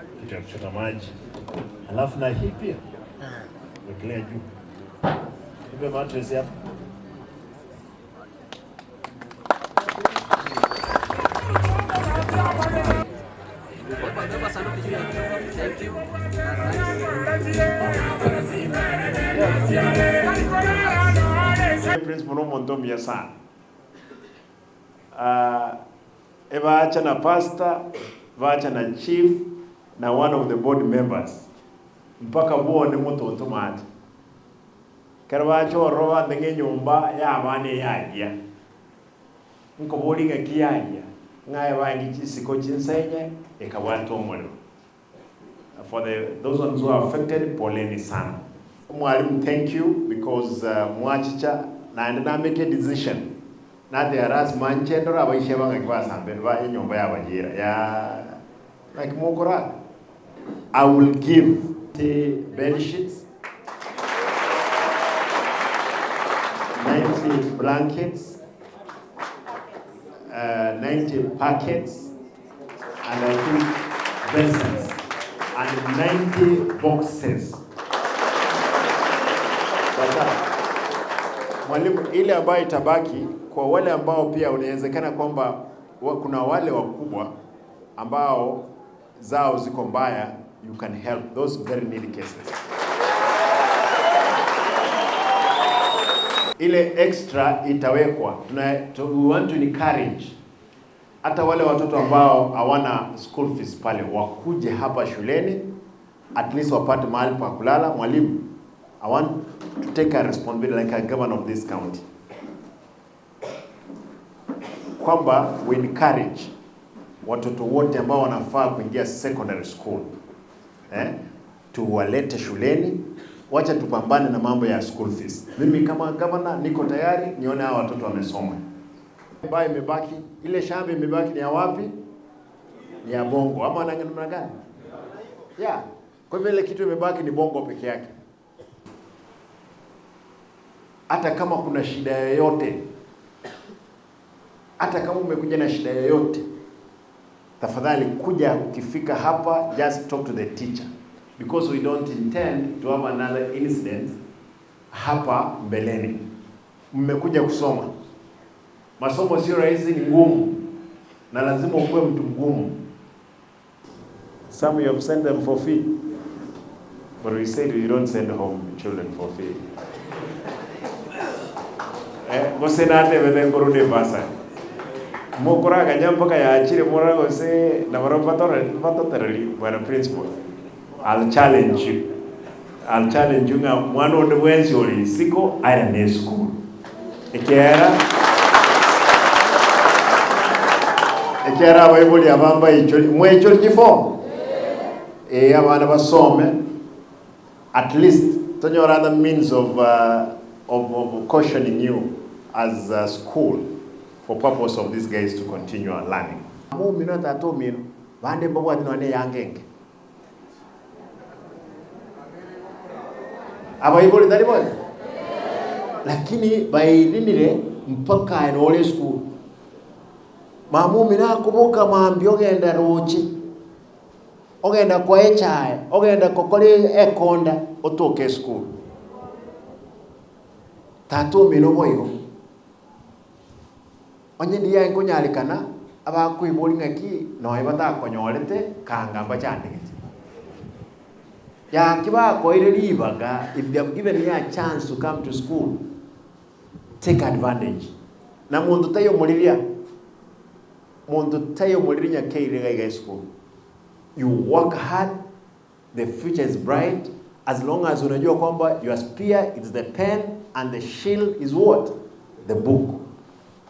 kitu ya kuchota maji. Halafu na hii pia wekelea juu. Ibe mattress hapa. Principal no monto mia sana. Eva acha na pastor, vacha na chief na one of the board members. Mpaka buone moto automati. Karwacho roa ndenge nyumba ya abane yagia. Nko bolinga kiyagia. Ngaye bangi siko chinsenye ekawato omolo. For those ones who are affected, poleni sana. Mwalimu, thank you because mwachicha na ndina make a decision. Na the aras manchendora abaisheba ngakibasa mbere ba inyomba yabajira ya like mokora. I will give the bed sheets, 90 blankets, 90 packets, and I think vessels, and 90 boxes. Mwalimu, ile ambayo itabaki kwa wale ambao pia unawezekana kwamba kuna wale wakubwa ambao zao ziko mbaya, you can help those very needy cases. Ile extra itawekwa. We want to encourage hata wale watoto ambao hawana school fees pale wakuje hapa shuleni, at least wapate mahali pa kulala. Mwalimu, I want to take a responsibility like a governor of this county. Kwamba we encourage watoto wote ambao wanafaa kuingia secondary school tuwalete shuleni, wacha tupambane na mambo ya school fees. Mimi kama governor niko tayari nione hao watoto wamesoma. Ambayo imebaki, ile shamba imebaki ni ya wapi? Ni ya Bongo. Ama namna gani? Yeah. Kwa hivyo ile kitu imebaki ni Bongo peke yake. Hata kama kuna shida yoyote, hata kama umekuja na shida yoyote, tafadhali kuja, ukifika hapa just talk to the teacher, because we don't intend to have another incident hapa mbeleni. Mmekuja kusoma. Masomo sio rahisi, ni ngumu, na lazima ukuwe mtu mgumu. Some you have sent them for free, but we said you don't send home children for free. Gose nate beden korude basa. Mokora kanya mpaka ya achire mora gose na mara patoterali bwana principal. I'll challenge you. I'll challenge you nga mwana onde wenzi oli siko aina school. Ekera bayibuli abamba icho mwecho gifo. Abana basome, at least tonyora other means of cautioning you as a school for purpose of these guys to continue learning. Mo minota to mino bande babo adinone yangenge. Abayibuli ndari boy. Lakini bayidinire mpaka enole school. Mamu mina kuboka maambyo genda rochi. Ogenda kwa echae, ogenda kokole ekonda otoke school. Tato mino boyo. Onye ndiye nkonyalikana abakwiboli ngaki no ibata konyolete kanga mbachandike. Ya kiba ko ile libaga, if they have given you a chance to come to school, take advantage. Na mundu tayo moliria Nyakeiri ga school. You work hard, the future is bright, as long as unajua kwamba your spear is the pen and the shield is what? The book.